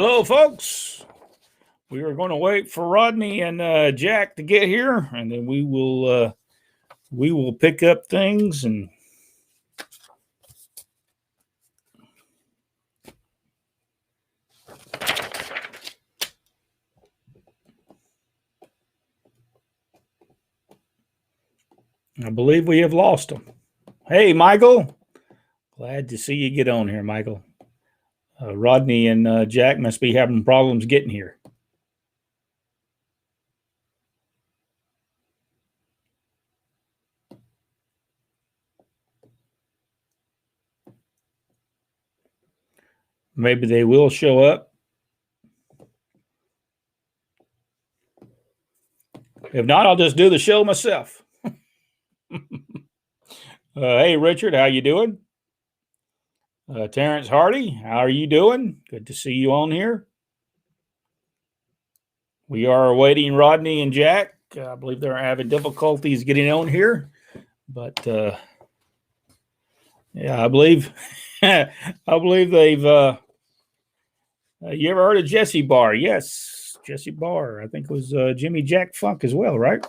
Hello, folks. We are going to wait for Rodney and Jack to get here, and then we will pick up things and. I believe we have lost him. Hey, Michael. Glad to see you get on here, Michael. Rodney and Jack must be having problems getting here. Maybe they will show up. If not, I'll just do the show myself. Hey, Richard, how you doing? Terrence Hardy, how are you doing? Good to see you on here. We are awaiting Rodney and Jack. I believe they're having difficulties getting on here, but yeah, I believe they've. You ever heard of Jesse Barr? Yes, Jesse Barr. I think it was Jimmy Jack Funk as well, right?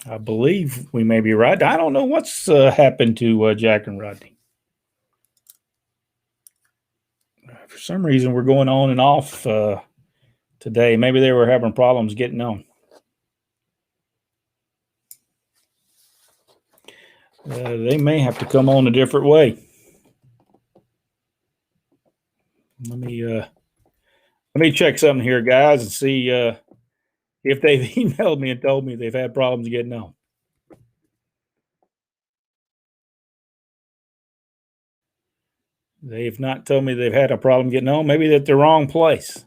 I believe we may be right. I don't know what's happened to Jack and Rodney. For some reason, we're going on and off today. Maybe they were having problems getting on. They may have to come on a different way. Let me check something here, guys, and see if they've emailed me and told me they've had problems getting on. They've not told me they've had a problem getting on. Maybe they're at the wrong place.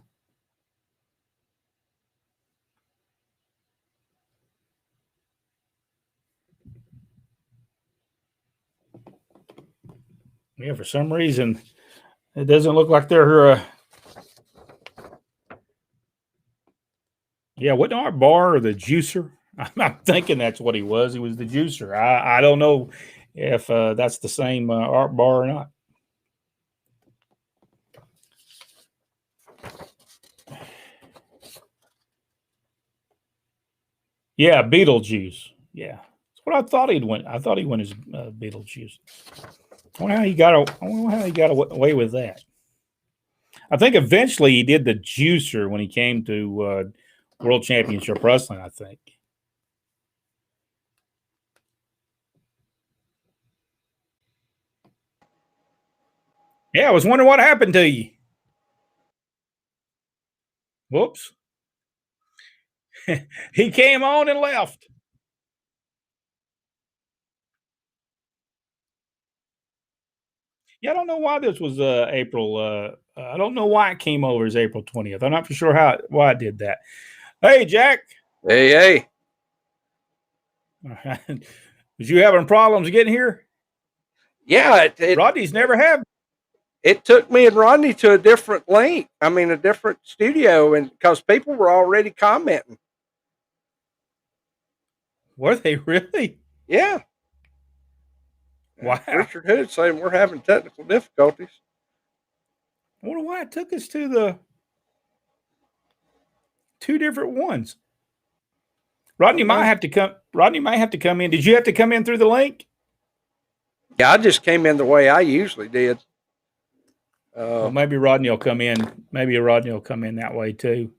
Yeah, for some reason, it doesn't look like they're. Yeah, wasn't Art Barr the juicer? I'm thinking that's what he was. He was the juicer. I don't know if that's the same Art Barr or not. Yeah, Beetlejuice. Yeah, that's what I thought he'd win. I thought he won his Beetlejuice. I wonder how he got away with that. I think eventually he did the juicer when he came to World Championship Wrestling, I think. Yeah, I was wondering what happened to you. Whoops. He came on and left. Yeah, I don't know why this was April. I don't know why it came over as April 20th. I'm not for sure why it did that. Hey, Jack. Hey. Was you having problems getting here? Yeah. Rodney's never have. It took me and Rodney to a different link. I mean, a different studio, and because people were already commenting. Were they really? Yeah. Wow. Richard Hood saying we're having technical difficulties. I wonder why it took us to the two different ones. Rodney might have to come in. Did you have to come in through the link? Yeah, I just came in the way I usually did. Well, maybe Rodney will come in. Maybe Rodney will come in that way too.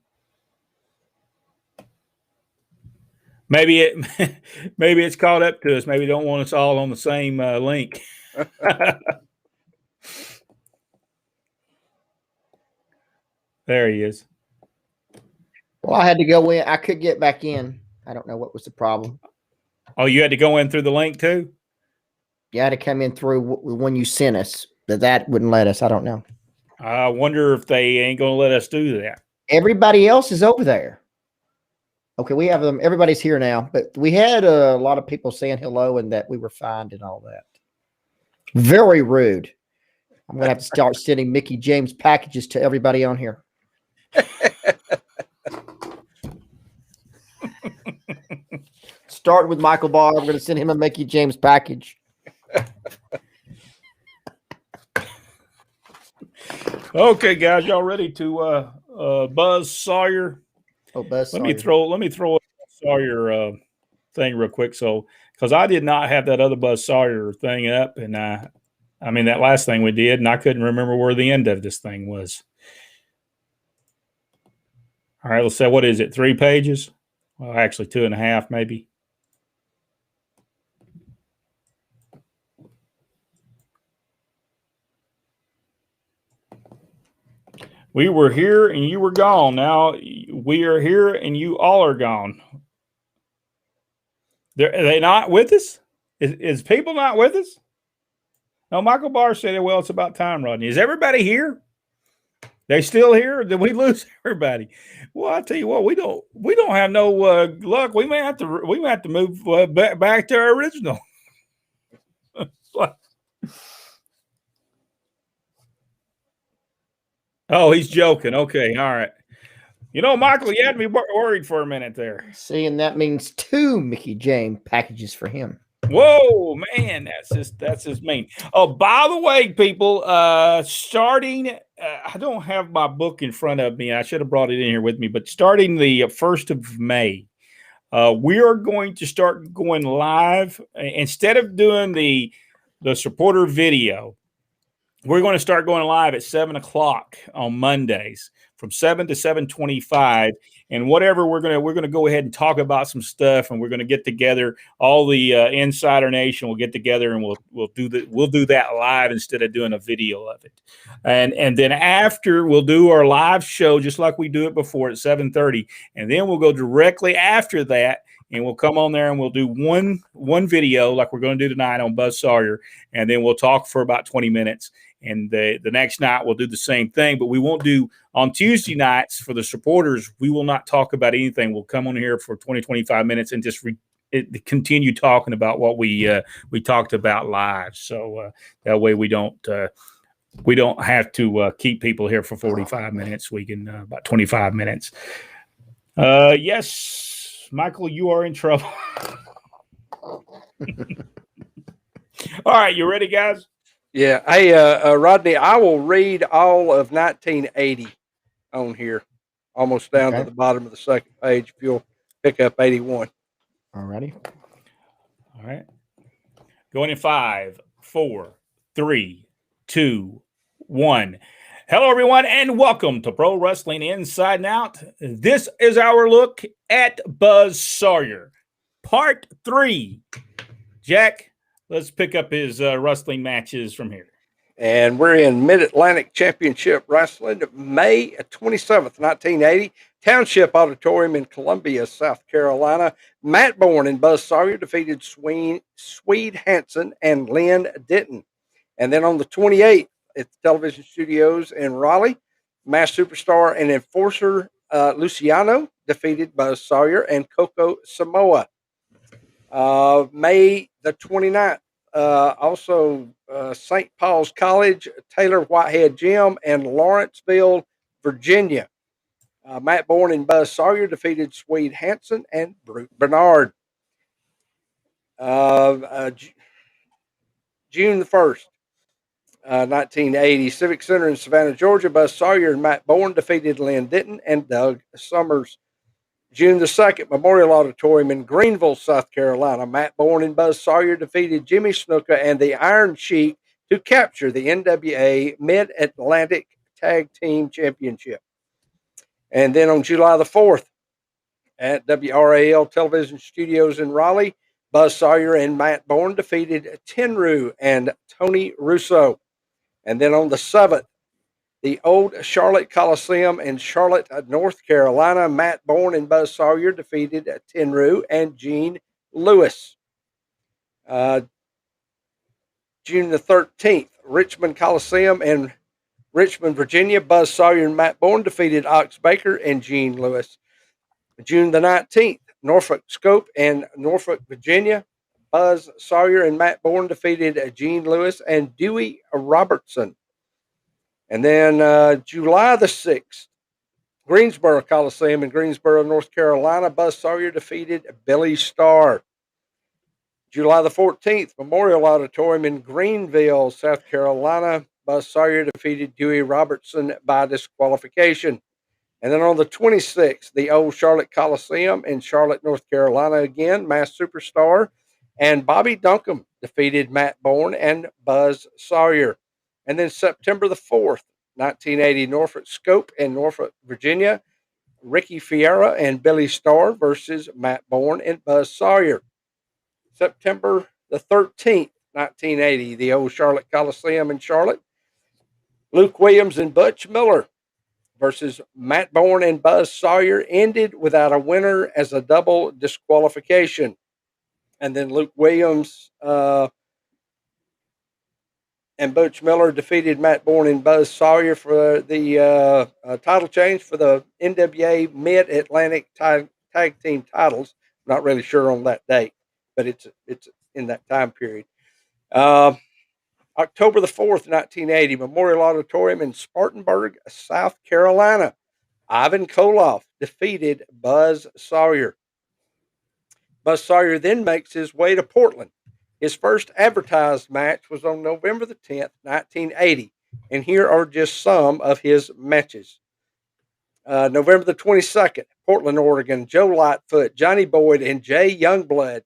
Maybe it's caught up to us. Maybe they don't want us all on the same link. There he is. Well, I had to go in. I could get back in. I don't know what was the problem. Oh, you had to go in through the link too? You had to come in through when you sent us. That wouldn't let us. I don't know. I wonder if they ain't going to let us do that. Everybody else is over there. Okay, we have them. Everybody's here now, but we had a lot of people saying hello and that we were fine and all that. Very rude. I'm going to have to start sending Mickey James packages to everybody on here. Start with Michael Barr. We're going to send him a Mickey James package. Okay, guys, y'all ready to Buzz Sawyer? Oh, Buzz Let Sawyer. me throw a Sawyer thing real quick. So, because I did not have that other Buzz Sawyer thing up, and I mean that last thing we did, and I couldn't remember where the end of this thing was. All right, let's say what is it? 3 pages? Well, actually 2.5, maybe. We were here and you were gone. Now we are here and you all are gone. Are they not with us? Is people not with us? No, Michael Barr said, well, it's about time, Rodney. Is everybody here? They still here? Or did we lose everybody? Well, I tell you what, we don't have no luck. We may have to move back to our original. Oh, he's joking. Okay, all right. You know, Michael, you had me worried for a minute there. See, and that means 2 Mickey James packages for him. Whoa, man, that's just mean. Oh, by the way, people, starting, I don't have my book in front of me. I should have brought it in here with me, but starting the 1st of May, we are going to start going live. Instead of doing the supporter video, we're going to start going live at 7:00 on Mondays from 7 to 7:25. And whatever we're going to go ahead and talk about some stuff, and we're going to get together. All the Insider Nation will get together, and we'll do that live instead of doing a video of it. And then after, we'll do our live show just like we do it before at 7:30, and then we'll go directly after that, and we'll come on there and we'll do one video like we're going to do tonight on Buzz Sawyer, and then we'll talk for about 20 minutes. And the next night we'll do the same thing, but we won't do on Tuesday nights for the supporters. We will not talk about anything. We'll come on here for 20, 25 minutes and just continue talking about what we talked about live. So that way we don't have to keep people here for 45 minutes. We can about 25 minutes. Yes, Michael, you are in trouble. All right, you ready, guys? Yeah. Hey, Rodney, I will read all of 1980 on here, almost down to the bottom of the second page. If you'll pick up 81. All righty. All right. Going in 5, 4, 3, 2, 1. Hello, everyone, and welcome to Pro Wrestling Inside and Out. This is our look at Buzz Sawyer, Part 3. Jack, let's pick up his wrestling matches from here. And we're in Mid-Atlantic Championship Wrestling, May 27th, 1980. Township Auditorium in Columbia, South Carolina. Matt Bourne and Buzz Sawyer defeated Swede Hansen and Lynn Denton. And then on the 28th, at the television studios in Raleigh, Mass Superstar and Enforcer Luciano defeated Buzz Sawyer and Coco Samoa. May the 29th, also St. Paul's College, Taylor Whitehead Gym, and Lawrenceville, Virginia. Matt Bourne and Buzz Sawyer defeated Swede Hansen and Brute Bernard. June the 1st, 1980, Civic Center in Savannah, Georgia, Buzz Sawyer and Matt Bourne defeated Lynn Denton and Doug Summers. June the 2nd, Memorial Auditorium in Greenville, South Carolina. Matt Bourne and Buzz Sawyer defeated Jimmy Snuka and the Iron Sheik to capture the NWA Mid-Atlantic Tag Team Championship. And then on July the 4th, at WRAL Television Studios in Raleigh, Buzz Sawyer and Matt Bourne defeated Tenru and Tony Russo. And then on the 7th, the Old Charlotte Coliseum in Charlotte, North Carolina, Matt Bourne and Buzz Sawyer defeated Tenru and Gene Lewis. June the 13th, Richmond Coliseum in Richmond, Virginia, Buzz Sawyer and Matt Bourne defeated Ox Baker and Gene Lewis. June the 19th, Norfolk Scope in Norfolk, Virginia, Buzz Sawyer and Matt Bourne defeated Gene Lewis and Dewey Robertson. And then July the 6th, Greensboro Coliseum in Greensboro, North Carolina, Buzz Sawyer defeated Billy Starr. July the 14th, Memorial Auditorium in Greenville, South Carolina, Buzz Sawyer defeated Dewey Robertson by disqualification. And then on the 26th, the old Charlotte Coliseum in Charlotte, North Carolina, again, Mass Superstar and Bobby Duncombe defeated Matt Bourne and Buzz Sawyer. And then September the 4th, 1980, Norfolk Scope in Norfolk, Virginia, Ricky Fiera and Billy Starr versus Matt Bourne and Buzz Sawyer. September the 13th, 1980, the old Charlotte Coliseum in Charlotte, Luke Williams and Butch Miller versus Matt Bourne and Buzz Sawyer ended without a winner as a double disqualification. And then Luke Williams and Butch Miller defeated Matt Bourne and Buzz Sawyer for the title change for the NWA Mid-Atlantic Tag Team titles. Not really sure on that date, but it's in that time period. October the 4th, 1980, Memorial Auditorium in Spartanburg, South Carolina. Ivan Koloff defeated Buzz Sawyer. Buzz Sawyer then makes his way to Portland. His first advertised match was on November the 10th, 1980, and here are just some of his matches. November the 22nd, Portland, Oregon, Joe Lightfoot, Johnny Boyd, and Jay Youngblood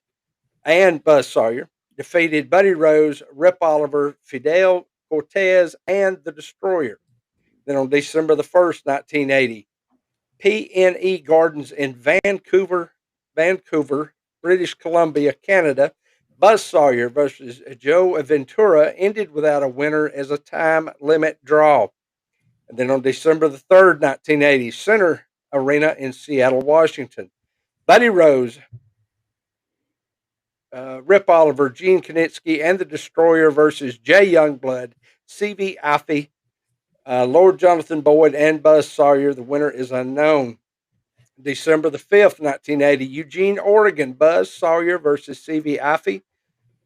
and Buzz Sawyer defeated Buddy Rose, Rip Oliver, Fidel Cortez, and The Destroyer. Then on December the 1st, 1980, PNE Gardens in Vancouver, British Columbia, Canada, Buzz Sawyer versus Joe Ventura ended without a winner as a time limit draw. And then on December the 3rd, 1980, Center Arena in Seattle, Washington, Buddy Rose, Rip Oliver, Gene Knitsky, and The Destroyer versus Jay Youngblood, C.V. Iffy, Lord Jonathan Boyd, and Buzz Sawyer. The winner is unknown. December the 5th, 1980, Eugene, Oregon, Buzz Sawyer versus C.V. Iffy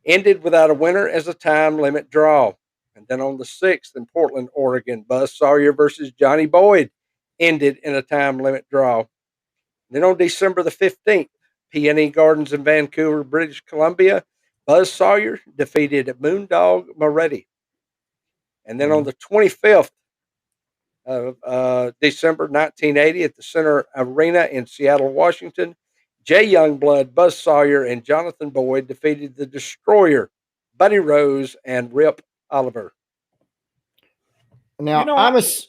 ended without a winner as a time limit draw. And then on the 6th in Portland, Oregon, Buzz Sawyer versus Johnny Boyd ended in a time limit draw. Then on December the 15th, PNE Gardens in Vancouver, British Columbia, Buzz Sawyer defeated Moondog Moretti. And then on the 25th of December 1980 at the Center Arena in Seattle, Washington, Jay Youngblood, Buzz Sawyer, and Jonathan Boyd defeated The Destroyer, Buddy Rose, and Rip Oliver. Now,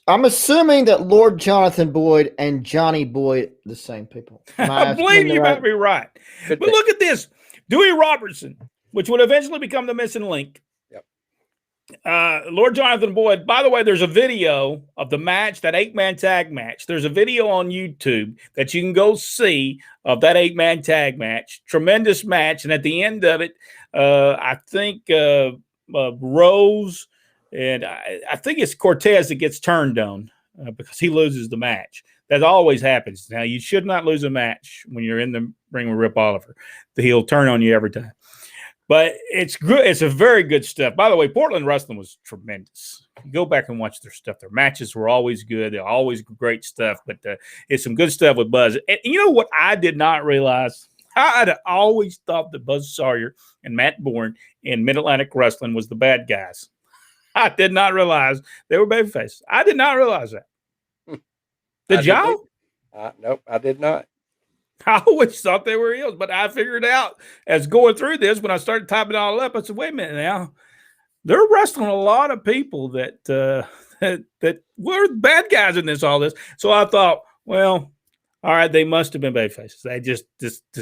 I'm assuming that Lord Jonathan Boyd and Johnny Boyd are the same people. I believe you might be right. But look at this. Dewey Robertson, which would eventually become the missing link. Yep. Lord Jonathan Boyd, by the way, there's a video of the match, that 8-man tag match. There's a video on YouTube that you can go see of that 8-man tag match. Tremendous match. And at the end of it, I think Rose, and I think it's Cortez that gets turned on because he loses the match. That always happens. Now, you should not lose a match when you're in the ring with Rip Oliver. He'll turn on you every time. But it's good. It's a very good stuff. By the way, Portland wrestling was tremendous. Go back and watch their stuff. Their matches were always good. They're always great stuff. But it's some good stuff with Buzz. And you know what I did not realize? I'd always thought that Buzz Sawyer and Matt Bourne in Mid-Atlantic Wrestling was the bad guys. I did not realize they were babyface. I did not realize that. Did y'all? Nope, I did not. I always thought they were heels, but I figured out as going through this, when I started typing it all up, I said, wait a minute now. They're wrestling a lot of people that that were bad guys in all this. So I thought, well, all right, they must have been babyfaces. They just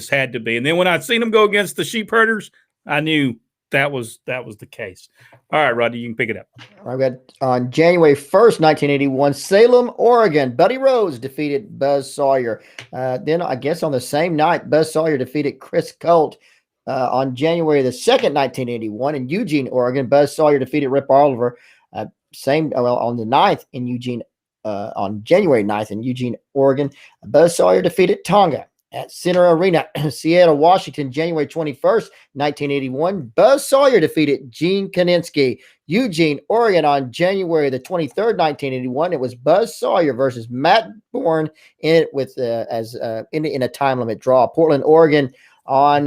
had to be. And then when I seen them go against the sheep herders, I knew that was the case. All right, Rodney, you can pick it up. All right, we got on January 1st, 1981, Salem, Oregon, Buddy Rose defeated Buzz Sawyer. Then I guess on the same night, Buzz Sawyer defeated Chris Colt. On January the 2nd, 1981, in Eugene, Oregon, Buzz Sawyer defeated Rip Oliver. On the 9th in Eugene, on January 9th in Eugene, Oregon, Buzz Sawyer defeated Tonga. At Center Arena, Seattle, Washington, January 21st, 1981, Buzz Sawyer defeated Gene Knitsky. Eugene, Oregon, on January the 23rd, 1981, it was Buzz Sawyer versus Matt Bourne in a time limit draw. Portland, Oregon, on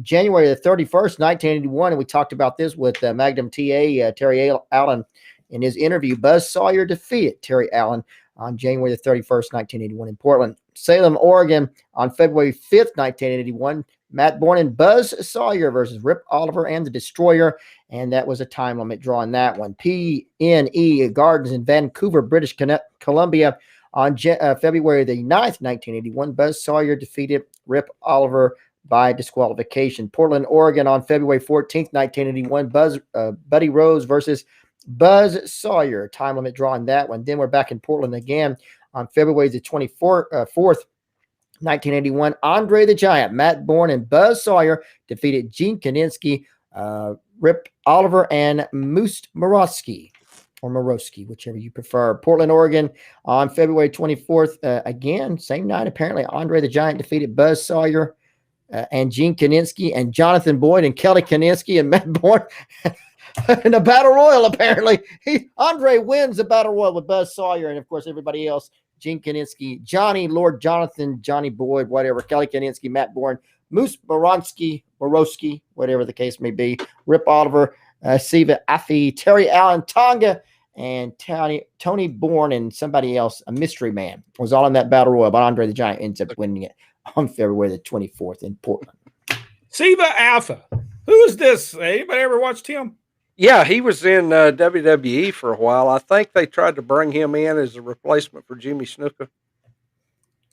January the 31st, 1981, and we talked about this with Magnum TA, Terry Allen. In his interview, Buzz Sawyer defeated Terry Allen on January the 31st, 1981 in Portland. Salem, Oregon on February 5th, 1981. Matt Bourne and Buzz Sawyer versus Rip Oliver and the Destroyer. And that was a time limit draw in that one. PNE Gardens in Vancouver, British Columbia on February the 9th, 1981. Buzz Sawyer defeated Rip Oliver by disqualification. Portland, Oregon on February 14th, 1981. Buddy Rose versus Buzz Sawyer. Time limit draw in that one. Then we're back in Portland again on February the 4th, 1981. Andre the Giant, Matt Bourne, and Buzz Sawyer defeated Gene Kaninsky, Rip Oliver, and Moose Morosky, or Morosky, whichever you prefer. Portland, Oregon on February 24th. Again, same night, apparently. Andre the Giant defeated Buzz Sawyer and Gene Kaninsky and Jonathan Boyd and Kelly Kaninsky and Matt Bourne in a battle royal, apparently. Andre wins the battle royal with Buzz Sawyer and, of course, everybody else. Gene Kaninsky, Johnny, Lord Jonathan, Johnny Boyd, whatever, Kelly Kaninsky, Matt Bourne, Moose Morosky, whatever the case may be, Rip Oliver, Siva Afi, Terry Allen, Tonga, and Tony Bourne, and somebody else, a mystery man, was all in that battle royal, but Andre the Giant ends up winning it on February the 24th in Portland. Siva Alpha. Who is this? Anybody ever watched him? Yeah, he was in WWE for a while. I think they tried to bring him in as a replacement for Jimmy Snuka.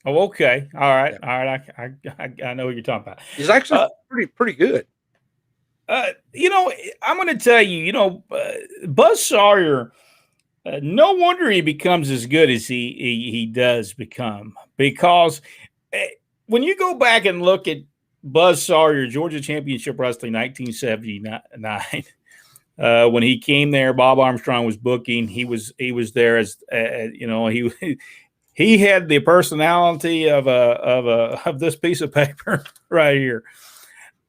Oh, okay. All right. Yeah. All right. I know what you're talking about. He's actually pretty good. I'm going to tell you, Buzz Sawyer, no wonder he becomes as good as he does become, because when you go back and look at Buzz Sawyer, Georgia Championship Wrestling, 1979, when he came there, Bob Armstrong was booking. He was there as he had the personality of this piece of paper right here.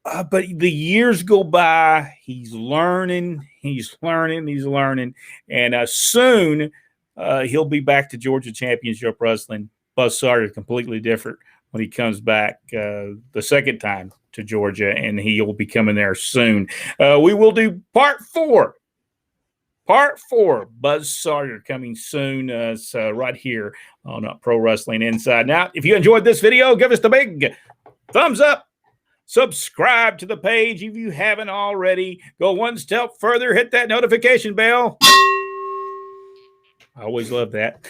But the years go by. He's learning, and soon he'll be back to Georgia Championship Wrestling. Buzz Sawyer completely different when he comes back the second time to Georgia, and he will be coming there soon. We will do part 4. Part 4, Buzz Sawyer coming soon. So right here on Pro Wrestling Inside. Now, if you enjoyed this video, give us the big thumbs up. Subscribe to the page if you haven't already. Go one step further, hit that notification bell. I always love that.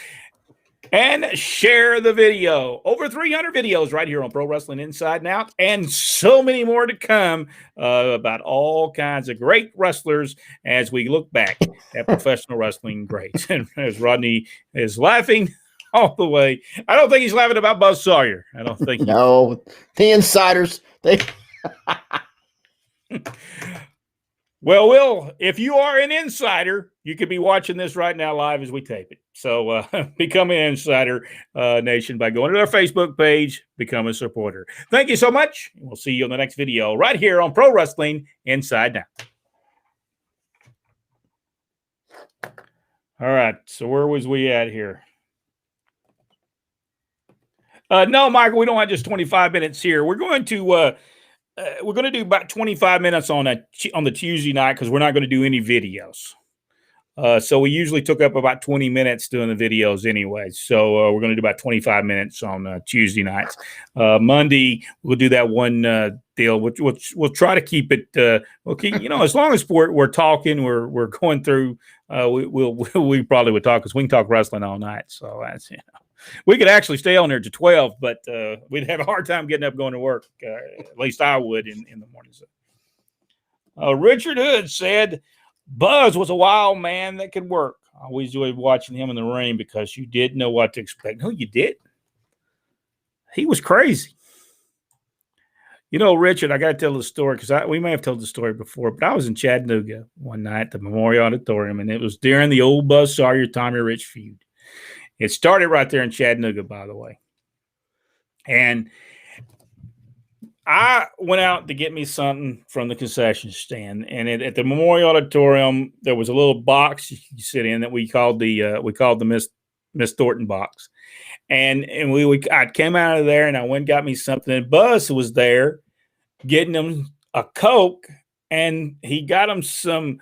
And share the video. Over 300 videos right here on Pro Wrestling Inside and Out, and so many more to come about all kinds of great wrestlers as we look back at professional wrestling greats. And as Rodney is laughing all the way, I don't think he's laughing about Buzz Sawyer. I don't think. No, the insiders. Well, Will, if you are an insider, you could be watching this right now live as we tape it. So become an Insider Nation by going to our Facebook page, become a supporter. Thank you so much. We'll see you on the next video right here on Pro Wrestling Inside Now. All right, so where was we at here? No, Michael, we don't have just 25 minutes here. We're going to do about 25 minutes on the Tuesday night because we're not going to do any videos. So we usually took up about 20 minutes doing the videos anyway. So we're going to do about 25 minutes on Tuesday nights. Monday, we'll do that one deal. We'll try to keep it. As long as we're talking, we're going through. We probably would talk because we can talk wrestling all night. So that's we could actually stay on there to 12, but we'd have a hard time getting up going to work. At least I would in the mornings. Richard Hood said, Buzz was a wild man that could work. I always enjoyed watching him in the ring because you didn't know what to expect. No, you did. He was crazy. Richard, I got to tell the story because we may have told the story before, but I was in Chattanooga one night at the Memorial Auditorium, and it was during the old Buzz Sawyer, Tommy Rich feud. It started right there in Chattanooga, by the way. And I went out to get me something from the concession stand, and at the Memorial Auditorium, there was a little box you sit in that we called the Miss Thornton box. And I came out of there, and I went and got me something. And Buzz was there getting him a Coke, and he got him some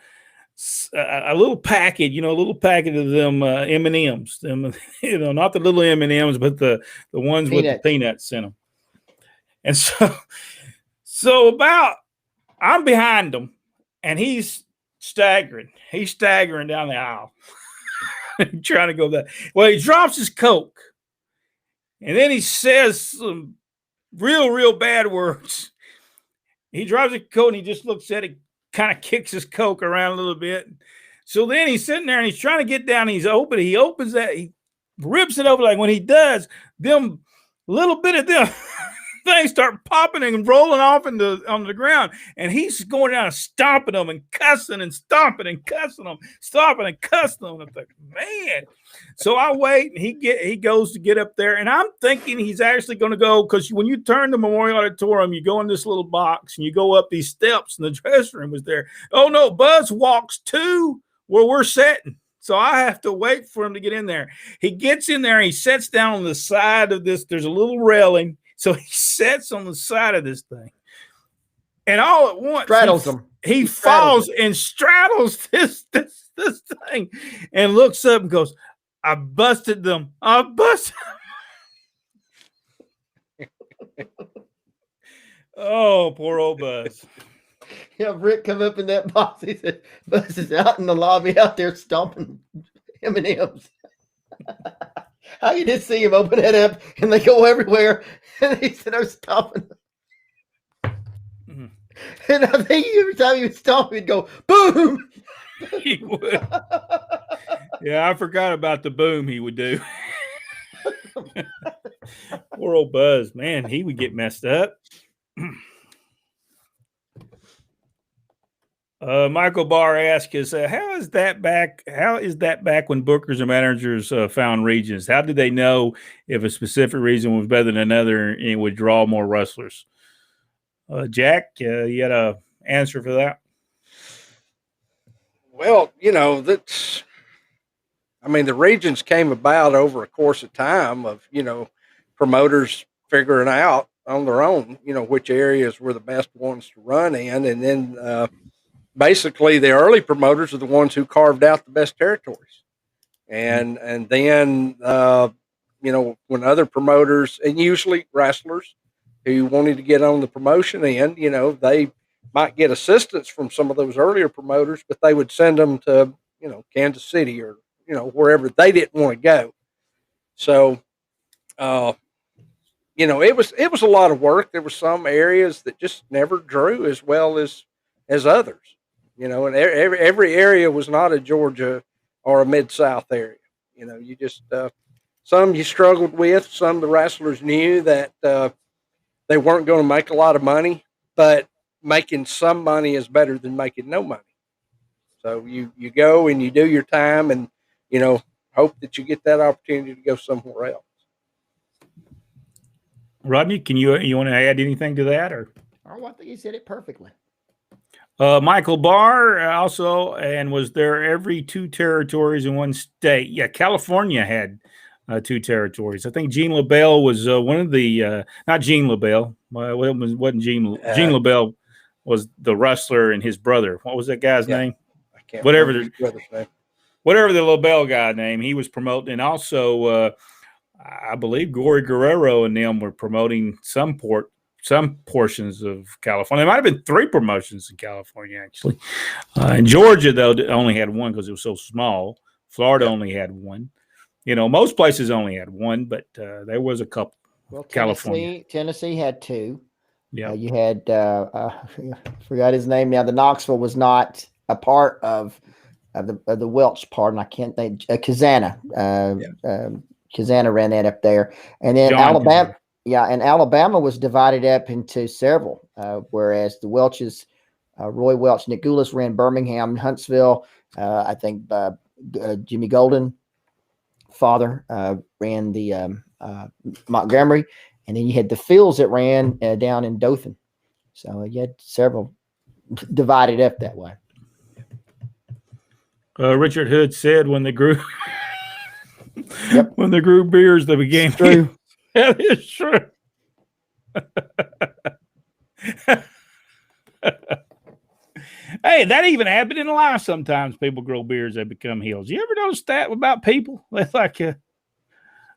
a little packet, a little packet of them M&Ms, them, not the little M&Ms, but the ones with the peanuts in them. And so I'm behind him, and he's staggering. He's staggering down the aisle, trying to go that. Well, he drops his Coke, and then he says some real bad words. He drops his Coke, and he just looks at it, kind of kicks his Coke around a little bit. So then he's sitting there, and he's trying to get down. He opens that. He rips it over. Like when he does, them little bit of them things start popping and rolling off on the ground, and he's going down and stomping them and cussing and stomping and cussing them, stomping and cussing them. I'm like, man. So I wait, and he goes to get up there, and I'm thinking he's actually going to go, because when you turn the Memorial Auditorium, you go in this little box and you go up these steps, and the dressing room was there. Oh no, Buzz walks to where we're sitting. So I have to wait for him to get in there. He gets in there, and he sits down on the side of this. There's a little railing. So he sits on the side of this thing, and all at once straddles him. He falls and straddles this thing, and looks up and goes, "I busted them. I busted." Oh, poor old Buzz. Yeah, Rick come up in that box. He said, "Buzz is out in the lobby out there stomping M&Ms." How you just see him open it up and they go everywhere, and he's there stomping. Mm-hmm. And I think every time he would stomp, he'd go boom. He would. Yeah, I forgot about the boom he would do. Poor old Buzz, man, he would get messed up. Michael Barr asked us, how is that back when bookers and managers found regions? How did they know if a specific region was better than another and it would draw more wrestlers? Jack, you had an answer for that? Well, the regions came about over a course of time of, promoters figuring out on their own, which areas were the best ones to run in. And then, basically, the early promoters are the ones who carved out the best territories, and then when other promoters, and usually wrestlers who wanted to get on the promotion end, they might get assistance from some of those earlier promoters, but they would send them to Kansas City or wherever they didn't want to go. So it was a lot of work. There were some areas that just never drew as well as others. And every area was not a Georgia or a Mid-South area. You just some you struggled with. Some the wrestlers knew that they weren't going to make a lot of money, but making some money is better than making no money. So you go and you do your time, and hope that you get that opportunity to go somewhere else. Rodney, can you want to add anything to that, or? Oh, I think you said it perfectly. Michael Barr also, and was there every 2 territories in one state? Yeah, California had 2 territories. I think Gene LaBelle was one of the not Gene LaBelle. Wasn't Gene LaBelle was the wrestler and his brother. What was that guy's name? I can't whatever remember his brother's name. Whatever the LaBelle guy name, he was promoting, and also I believe Gory Guerrero and them were promoting some portions of California. There might have been 3 promotions in California, actually. In Georgia, though, only had 1 because it was so small. Florida only had 1. Most places only had 1, but there was a couple. Well, California. Tennessee had 2. Yeah. You had, forgot his name now. The Knoxville was not a part of the Welch part, and I can't think. Kazana. Kazana ran that up there. And then Alabama. Yeah, and Alabama was divided up into several, whereas the Welches, Roy Welch, Nick Goulas ran Birmingham, Huntsville. I think Jimmy Golden, father, ran the Montgomery. And then you had the Fields that ran down in Dothan. So you had several divided up that way. Richard Hood said when they grew Yep. when they grew beers, they became True. That is true. Hey, that even happened in life. Sometimes people grow beards, they become heels. You ever notice that about people? They're like,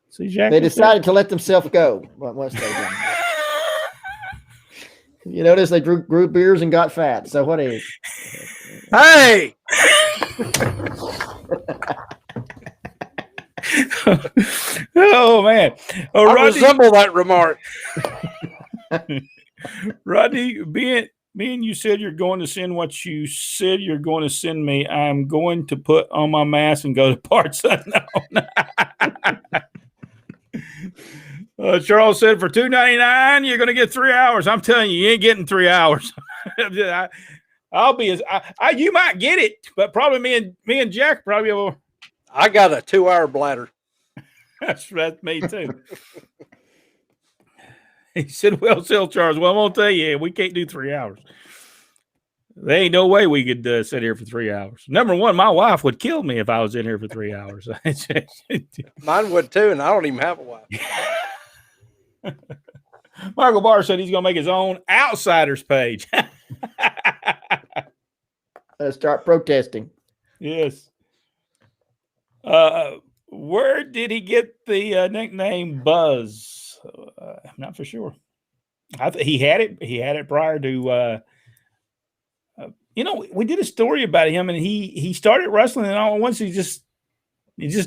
see, Jack. They decided to let themselves go once they done. You notice they grew beards and got fat. So what is? Hey, Oh man, I resemble that remark. Rodney, me and you said you're going to send what you said you're going to send me. I'm going to put on my mask and go to parts unknown. Charles said for $2.99 you're going to get 3 hours. I'm telling you, you ain't getting 3 hours. I'll be as you might get it, but probably me and Jack probably will. I got a 2-hour bladder. That's me too. He said, well, sell Charles. Well, I'm going to tell you, we can't do 3 hours. There ain't no way we could sit here for 3 hours. Number one, my wife would kill me if I was in here for 3 hours. Mine would too, and I don't even have a wife. Michael Barr said he's going to make his own outsiders page. Start protesting. Yes. Where did he get the nickname Buzz? I'm not for sure. He had it prior to. We did a story about him, and he started wrestling, and all at once he just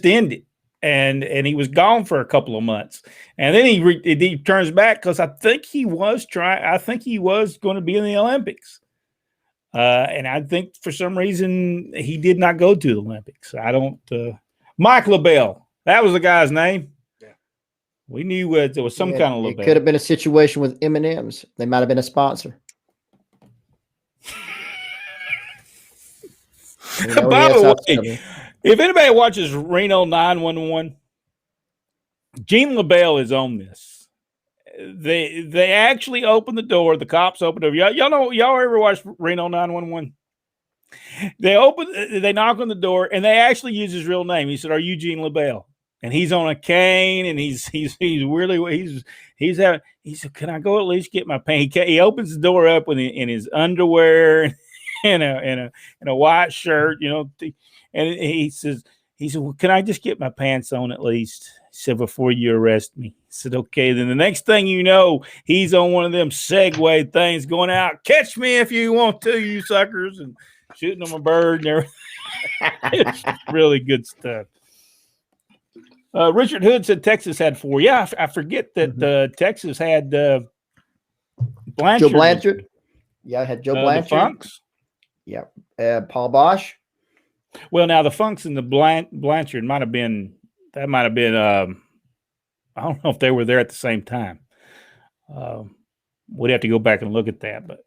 ended, and he was gone for a couple of months, and then he turns back because I think he was going to be in the Olympics, and I think for some reason he did not go to the Olympics. I don't. Mike LaBelle, that was the guy's name. Yeah, we knew there was some kind of LaBelle. It could have been a situation with M&M's. They might have been a sponsor. By the way, if anybody watches Reno 911, Gene LaBelle is on this. They actually opened the door. The cops opened the door. Y'all ever watch Reno 911? They knock on the door, and they actually use his real name. He said, "Are you Gene LaBelle?" And he's on a cane, and he said, "Can I go at least get my pants?" He opens the door up in his underwear and a white shirt, and he says, well, "Can I just get my pants on at least?" He said, "Before you arrest me." He said, "Okay." Then the next thing you know, he's on one of them Segway things going out, "Catch me if you want to, you suckers," and shooting them a bird and everything. It's really good stuff. Richard Hood said Texas had 4. Yeah, I forget that Texas had Blanchard. Joe Blanchard. Yeah, I had Joe Blanchard. The Funks. Yeah. Paul Bosch. Well, now the Funks and the Blanchard might have been. I don't know if they were there at the same time. We'd have to go back and look at that. But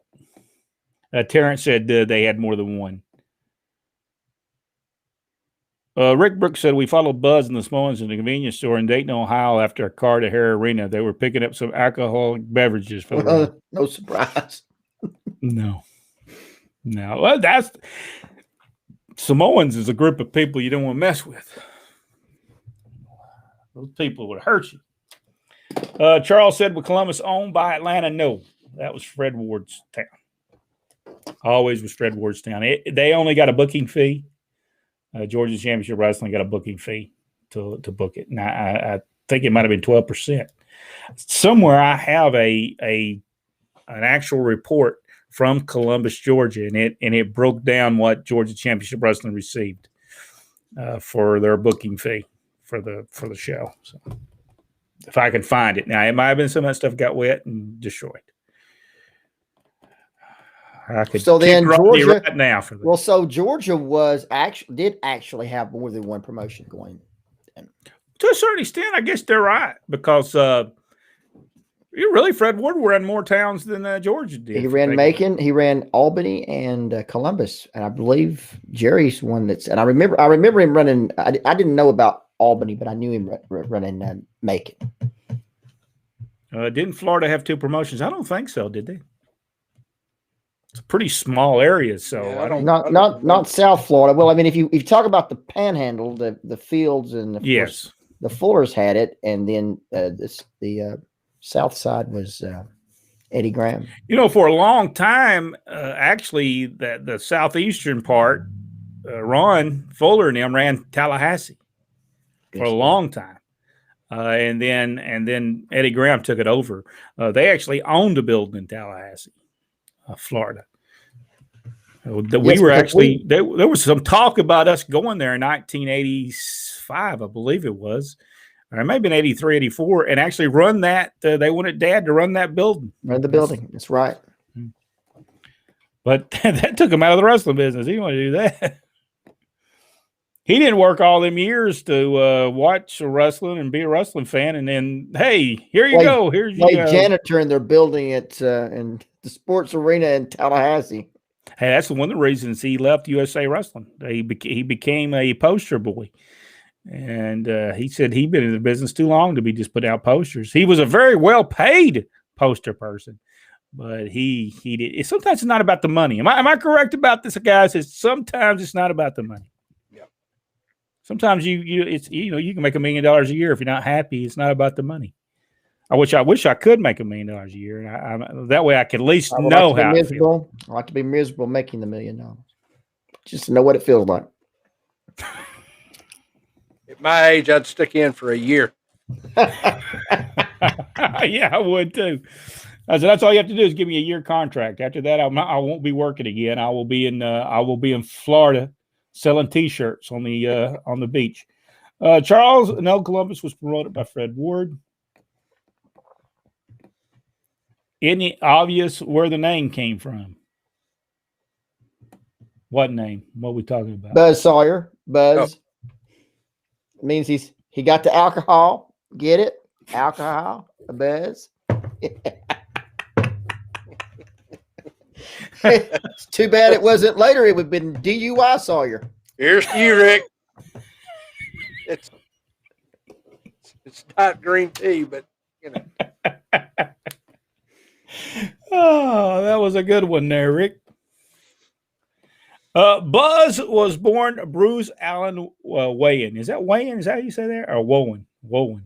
Terrence said they had more than one. Rick Brooks said, we followed Buzz and the Smollins in the convenience store in Dayton, Ohio after a car to Hare Arena. They were picking up some alcoholic beverages. For no surprise. No. Well, that's Samoans is a group of people you don't want to mess with. Those people would hurt you. Charles said, "Was Columbus owned by Atlanta?" No, that was Fred Ward's town. Always was Fred Ward's town. They only got a booking fee. Georgia Championship Wrestling got a booking fee to book it. Now I think it might have been 12%. Somewhere I have an actual report from Columbus, Georgia, and it broke down what Georgia Championship Wrestling received for their booking fee for the show. So if I can find it. Now it might have been some of that stuff got wet and destroyed. I could so then Georgia right now for this. Well, so Georgia did actually have more than one promotion going. To a certain extent, I guess they're right because really Fred Ward ran more towns than Georgia did. He ran Macon, he ran Albany and Columbus, and I believe Jerry's one that's. And I remember him running. I didn't know about Albany, but I knew him running Macon. Didn't Florida have 2 promotions? I don't think so. Did they? It's a pretty small area, so yeah, I don't. Not South Florida. Well, I mean, if you talk about the Panhandle, the Fields and the Fullers had it, and then the South side was Eddie Graham. For a long time, actually, the southeastern part, Ron Fuller and them ran Tallahassee for a long time, and then Eddie Graham took it over. They actually owned a building in Tallahassee, Florida. We were actually there was some talk about us going there in 1985, I believe it was. Or maybe in 83, 84, and actually run that. They wanted Dad to run that building. Run the building. That's right. But that took him out of the wrestling business. He didn't want to do that. He didn't work all them years to watch wrestling and be a wrestling fan. And then, hey, here you go. Here's you go. Janitor in their building at in the sports arena in Tallahassee. Hey, that's one of the reasons he left USA Wrestling. He became a poster boy. And he said he'd been in the business too long to be just putting out posters. He was a very well-paid poster person, but he did. Sometimes it's not about the money. Am I correct about this, guys? Sometimes it's not about the money. Yeah. Sometimes you can make $1 million a year if you're not happy. It's not about the money. I wish I could make $1 million a year, and that way I could at least know how I feel. I like to be miserable making the $1 million, just to know what it feels like. At my age, I'd stick in for a year. Yeah, I would too. I said that's all you have to do is give me a year contract. After that, I won't be working again. I will be in Florida selling T-shirts on the beach. Charles Nell Columbus was promoted by Fred Ward. Any obvious where the name came from? What name? What are we talking about? Buzz Sawyer. Buzz. Oh. Means he got the alcohol. Get it? Alcohol. A Buzz. It's too bad it wasn't later. It would have been DUI Sawyer. Here's to you, Rick. It's not green tea, but Oh, that was a good one there, Rick. Buzz was born Bruce Allen Wayan. Is that Wayan? Is that how you say that? Or Wowan? Wowan.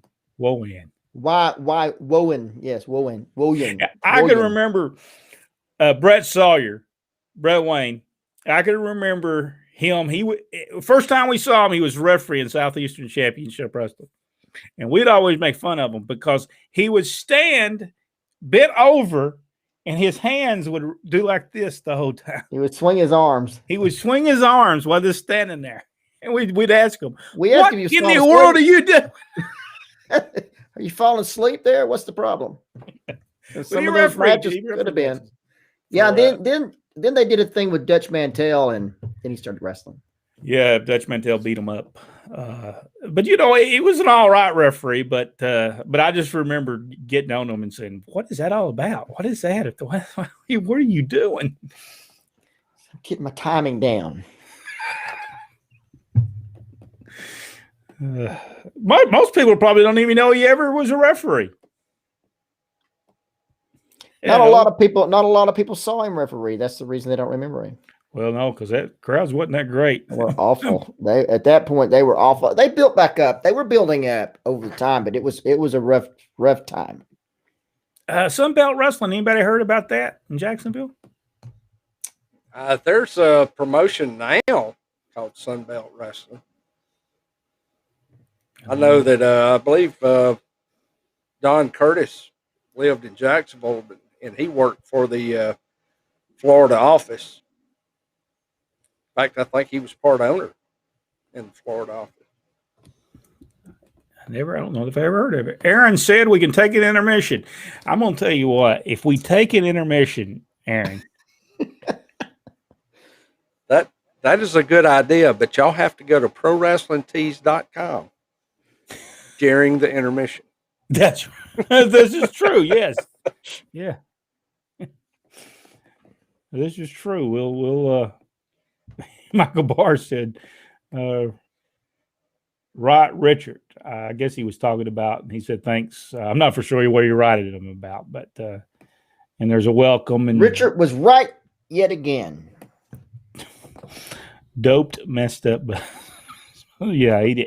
Why Wowan? Yes, Wowan. I can remember Brett Wayne. I can remember him. First time we saw him, he was referee in Southeastern Championship Wrestling. And we'd always make fun of him because he would stand bent over and his hands would do like this the whole time. He would swing his arms. While they're standing there. And we'd ask him, what in the world are you doing? Are you falling asleep there? What's the problem? Some of those matches could have been. Yeah, then they did a thing with Dutch Mantel, and then he started wrestling. Yeah, Dutch Mantel beat him up. But he was an all right referee, but I just remember getting on him and saying, "What is that all about? What is that? What are you doing?" I'm getting my timing down. Most people probably don't even know he ever was a referee. Not a lot of people saw him referee. That's the reason they don't remember him. Well, no, because that crowds wasn't that great. They were awful. At that point they were awful. They built back up. They were building up over the time, but it was a rough time. Sunbelt Wrestling. Anybody heard about that in Jacksonville? There's a promotion now called Sunbelt Wrestling. I know that I believe Don Curtis lived in Jacksonville, and he worked for the Florida office. In fact, I think he was part owner in the Florida office. I don't know if I ever heard of it. Aaron said we can take an intermission. I'm going to tell you what, if we take an intermission, Aaron. That is a good idea, but y'all have to go to ProWrestlingTees.com during the intermission. This is true, yes. Yeah. This is true. We'll Michael Barr said, right, Richard. I guess he was talking about, and he said, thanks. I'm not for sure what he writed him about, but, and there's a welcome. And Richard was right yet again. Doped, messed up. But yeah, he did.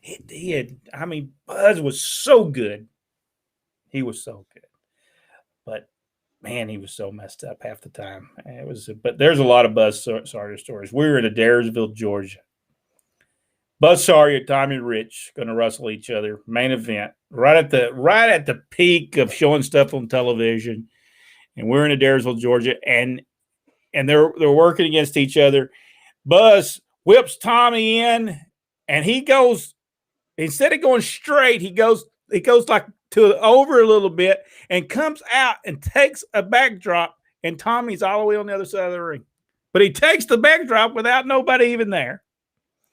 It did. I mean, Buzz was so good. He was so good. but man, he was so messed up half the time. But there's a lot of Buzz Sawyer stories. We were in Adairsville, Georgia. Buzz Sawyer, Tommy Rich, going to wrestle each other. Main event, right at the peak of showing stuff on television, and we're in Adairsville, Georgia, and they're working against each other. Buzz whips Tommy in, and he goes, instead of going straight, he goes like to over a little bit and comes out and takes a backdrop, and Tommy's all the way on the other side of the ring. But he takes the backdrop without nobody even there.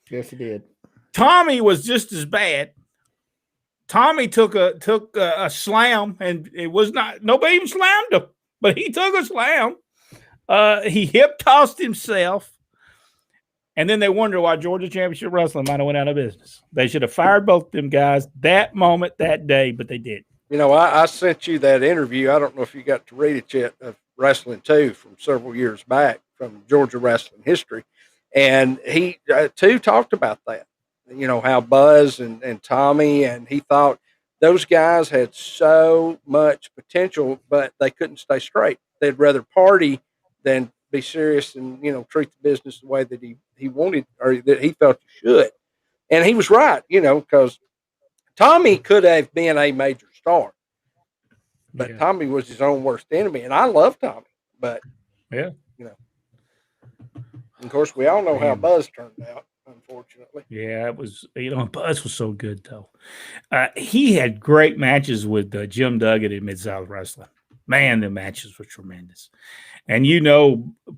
Yes, he did. Tommy was just as bad. Tommy took a slam, and it was not nobody even slammed him, but he took a slam. He hip tossed himself, and then they wonder why Georgia Championship Wrestling might have went out of business. They should have fired both them guys that moment, that day, but they did. You know, I sent you that interview. I don't know if you got to read it yet, of Wrestling 2 from several years back from Georgia wrestling history. And he, too, talked about that. You know, how Buzz and Tommy, and he thought those guys had so much potential, but they couldn't stay straight. They'd rather party than be serious and, you know, treat the business the way that he wanted, or that he felt he should. And he was right, you know, because Tommy could have been a major star, but Yeah. Tommy was his own worst enemy. And I love Tommy, but, Yeah. you know, of course, we all know how Buzz turned out, unfortunately. Yeah, it was, Buzz was so good, though. He had great matches with Jim Duggan in Mid-South Wrestling. Man, the matches were tremendous. And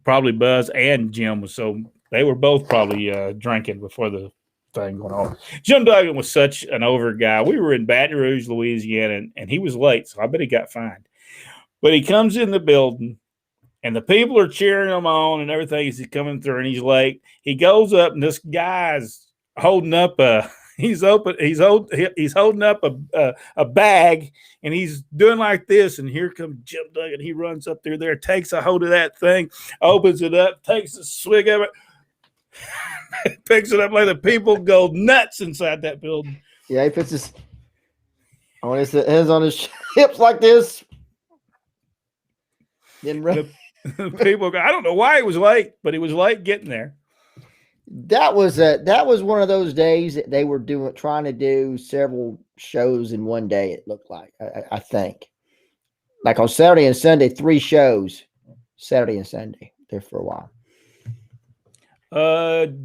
probably Buzz and Jim they were both probably drinking before the thing going on. Jim Duggan was such an over guy. We were in Baton Rouge, Louisiana, and he was late, so I bet he got fined. But he comes in the building, and the people are cheering him on and everything as he's coming through, and he's late. He goes up, and this guy's holding up he's holding up a bag, and he's doing like this, and here comes Jim Duggan. He runs up there, takes a hold of that thing, opens it up, takes a swig of it, picks it up like the people go nuts inside that building. Yeah, he puts his hands on his hips like this. Then run. People go, I don't know why he was late, but he was late getting there. That was one of those days that they were trying to do several shows in one day. It looked like, I think, like on Saturday and Sunday, 3 shows, Saturday and Sunday there for a while.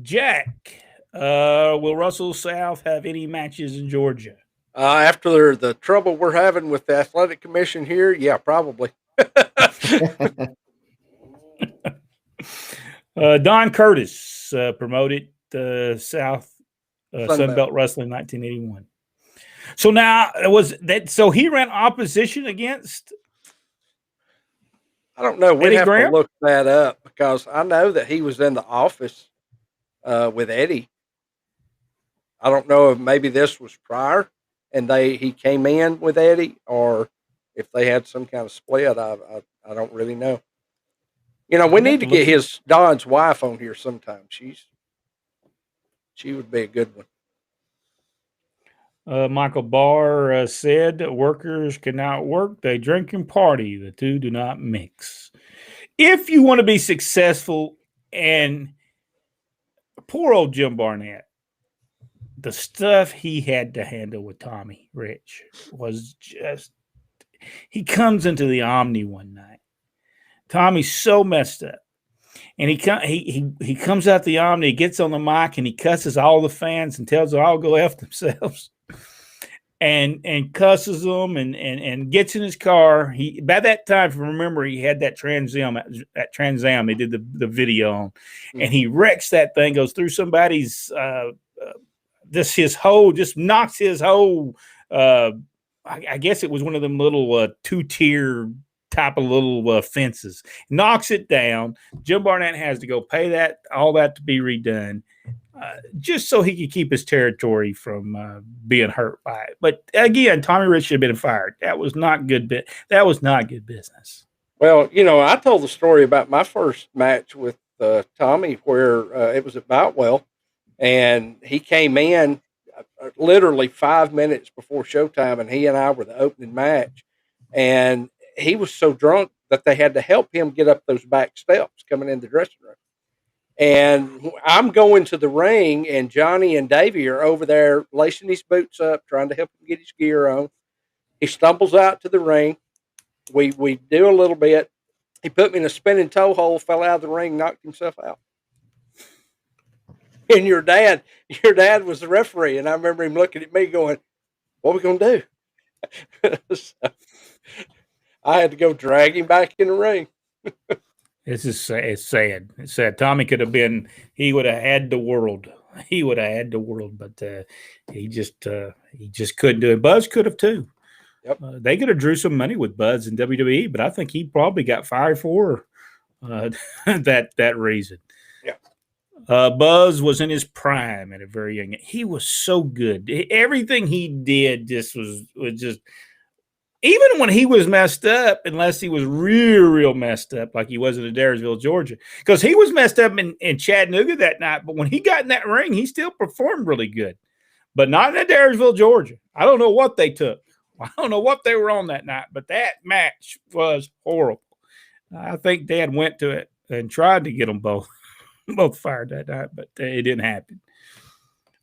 Jack, will Russell South have any matches in Georgia? After the trouble we're having with the athletic commission here, yeah, probably. Don Curtis promoted South Sunbelt Wrestling 1981. So now so he ran opposition against. I don't know. We'd Eddie have Graham? to look that up, because I know that he was in the office with Eddie. I don't know if maybe this was prior and he came in with Eddie, or if they had some kind of split. I don't really know. You know, we need to get Don's wife on here sometime. She would be a good one. Michael Barr said that workers cannot work, they drink and party. The two do not mix. If you want to be successful, and poor old Jim Barnett, the stuff he had to handle with Tommy Rich was just, he comes into the Omni one night. Tommy's so messed up. And he comes out the Omni, gets on the mic, and he cusses all the fans and tells them all go F themselves. And cusses them and gets in his car. By that time, if you remember, he had that Trans Am they did the video on. And he wrecks that thing, goes through somebody's just knocks his whole I guess it was one of them little 2-tier type of little fences, knocks it down. Jim Barnett has to go pay all that to be redone, just so he could keep his territory from being hurt by it. But again, Tommy Rich should have been fired. That was not good. That was not good business. Well, you know, I told the story about my first match with Tommy, where it was at Boutwell, and he came in literally 5 minutes before showtime, and he and I were the opening match, and he was so drunk that they had to help him get up those back steps coming in the dressing room. And I'm going to the ring, and Johnny and Davey are over there lacing his boots up, trying to help him get his gear on. He stumbles out to the ring. We do a little bit. He put me in a spinning toe hole, fell out of the ring, knocked himself out. And your dad was the referee, and I remember him looking at me going, "What are we gonna do?" So I had to go drag him back in the ring. This is it's sad. It's sad. Tommy could have been. He would have had the world. He would have had the world, but he just couldn't do it. Buzz could have too. Yep. They could have drew some money with Buzz in WWE, but I think he probably got fired for that reason. Yeah. Buzz was in his prime at a very young age. He was so good. Everything he did just was just. Even when he was messed up, unless he was real messed up, like he was in Adairsville, Georgia, because he was messed up in Chattanooga that night. But when he got in that ring, he still performed really good. But not in Adairsville, Georgia. I don't know what they took. I don't know what they were on that night, but that match was horrible. I think Dad went to it and tried to get them both fired that night, but it didn't happen.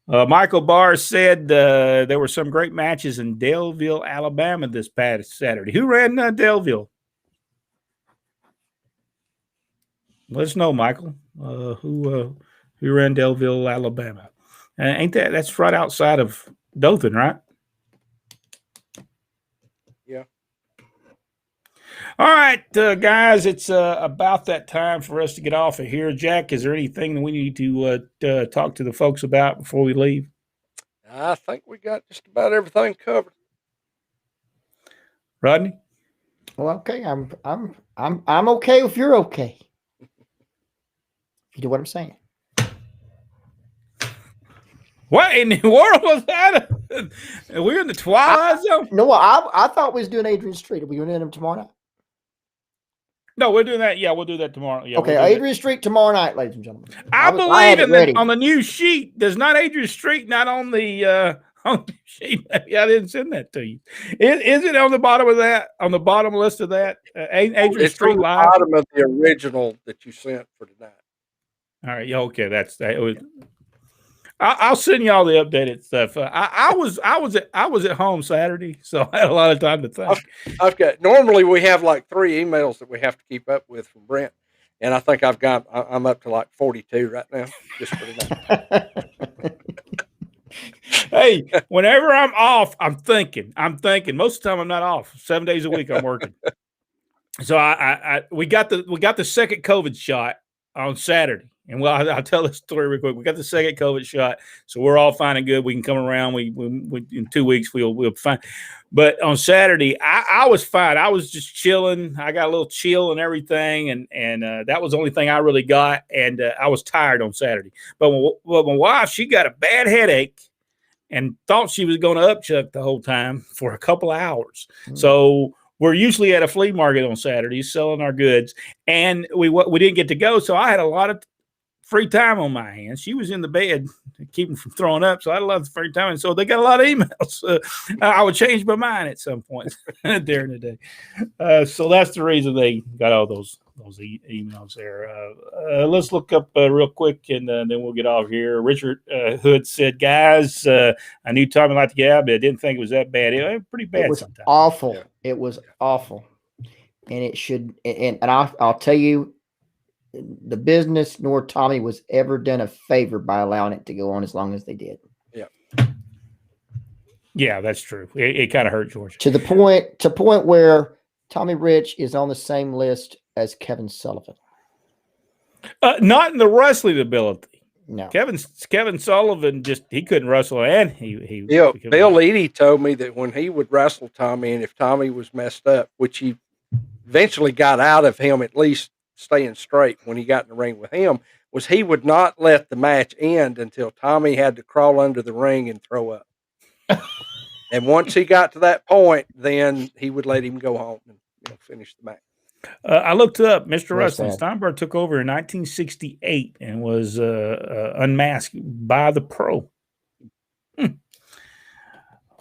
Michael Barr said there were some great matches in Daleville, Alabama this past Saturday. Who ran Daleville? Let us know, Michael. Who ran Daleville, Alabama? Ain't that's right outside of Dothan, right? Yeah. All right, guys, it's about that time for us to get off of here. Jack, is there anything that we need to talk to the folks about before we leave? I think we got just about everything covered. Rodney? Well, okay. I'm okay if you're okay. You know what I'm saying? What in the world was that? We're in the Twilight Zone? No, I thought we was doing Adrian Street. Are we doing him tomorrow night? No, we're doing that. Yeah, we'll do that tomorrow. Yeah, okay, we'll Adrian Street tomorrow night, ladies and gentlemen. I believe on the new sheet. There's not Adrian Street, not on the sheet. Yeah, I didn't send that to you. Is it on the bottom of that? On the bottom list of that? Adrian It's Street on the live. bottom of the original that you sent for tonight. All right. Yeah. Okay. That's that. I'll send you all the updated stuff. I was at home Saturday, so I had a lot of time to think. I've got normally we have like 3 emails that we have to keep up with from Brent, and I think I'm up to like 42 right now just for tonight. Hey, whenever I'm off, I'm thinking. Most of the time, I'm not off. 7 days a week, I'm working. So we got the second COVID shot on Saturday. And well, I'll tell this story real quick. We got the second COVID shot, so we're all fine and good. We can come around. We in 2 weeks we'll fine. But on Saturday, I was fine. I was just chilling. I got a little chill and everything, and that was the only thing I really got. And I was tired on Saturday. But my wife, she got a bad headache and thought she was going to upchuck the whole time for a couple of hours. Mm-hmm. So we're usually at a flea market on Saturdays selling our goods, and we didn't get to go. So I had a lot of free time on my hands. She was in the bed keeping from throwing up, so I had a lot of free time. And so they got a lot of emails. I would change my mind at some point during the day. So that's the reason they got all those emails there. Let's look up real quick, and then we'll get off here. Richard Hood said, guys, I knew Tommy liked to get out, but I didn't think it was that bad. It was pretty bad. It was sometimes. Awful. Yeah. It was awful. And it should, and I'll tell you, the business nor Tommy was ever done a favor by allowing it to go on as long as they did. Yeah, that's true. It kind of hurt Georgia to the point where Tommy Rich is on the same list as Kevin Sullivan. Not in the wrestling ability. No, Kevin Sullivan he couldn't wrestle, and he Bill Eady told me that when he would wrestle Tommy, and if Tommy was messed up, which he eventually got out of him at least staying straight when he got in the ring with him, was he would not let the match end until Tommy had to crawl under the ring and throw up. And once he got to that point, then he would let him go home and finish the match. I looked up Mr. Wrestling. Steinberg took over in 1968 and was unmasked by the Pro.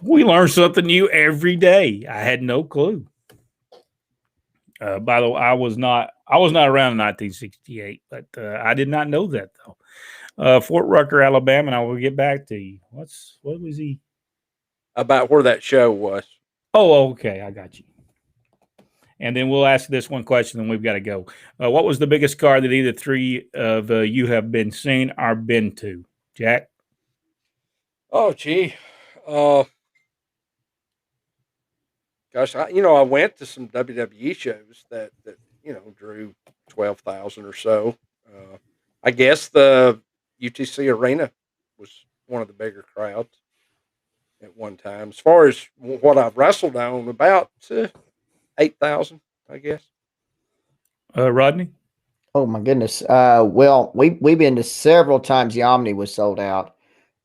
We learn something new every day. I had no clue. By the way, I was not around in 1968, but I did not know that though. Fort Rucker, Alabama, and I will get back to you. What was he? About where that show was. Oh, okay, I got you. And then we'll ask this one question, and we've got to go. What was the biggest car that either three of you have been seen or been to, Jack? Oh, gee. Gosh, I went to some WWE shows that drew 12,000 or so. I guess the UTC Arena was one of the bigger crowds at one time. As far as what I've wrestled on, about 8,000, I guess. Rodney? Oh my goodness. Well, we've been to several times. The Omni was sold out,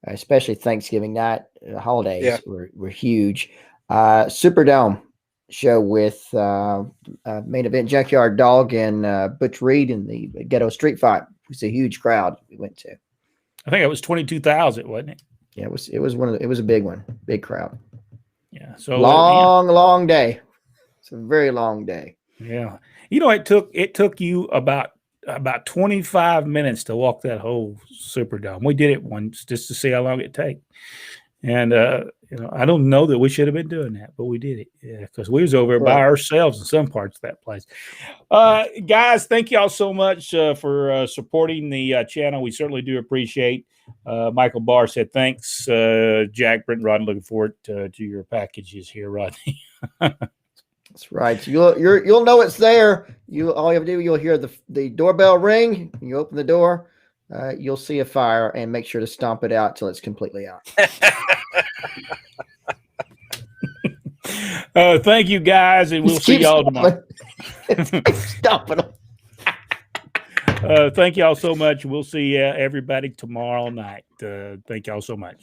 especially Thanksgiving night. Holidays were huge. Superdome show with main event Junkyard Dog and Butch Reed in the Ghetto Street Fight. It was a huge crowd we went to. I think it was 22,000, wasn't it? Yeah, it was it was a big one, big crowd. Yeah. So long day. It's a very long day. Yeah. It took you about 25 minutes to walk that whole Superdome. We did it once just to see how long it take. And I don't know that we should have been doing that, but we did it. Yeah, because we was over by ourselves in some parts of that place. Guys, thank y'all so much for supporting the channel. We certainly do appreciate. Michael Barr said thanks. Jack, Brent, Rodney, looking forward to your packages here, Rodney. That's right. You'll know it's there. All you have to do, you'll hear the doorbell ring. You open the door. You'll see a fire, and make sure to stomp it out till it's completely out. Thank you, guys, and we'll see y'all tomorrow. Stomping them. Thank y'all so much. We'll see everybody tomorrow night. Thank y'all so much.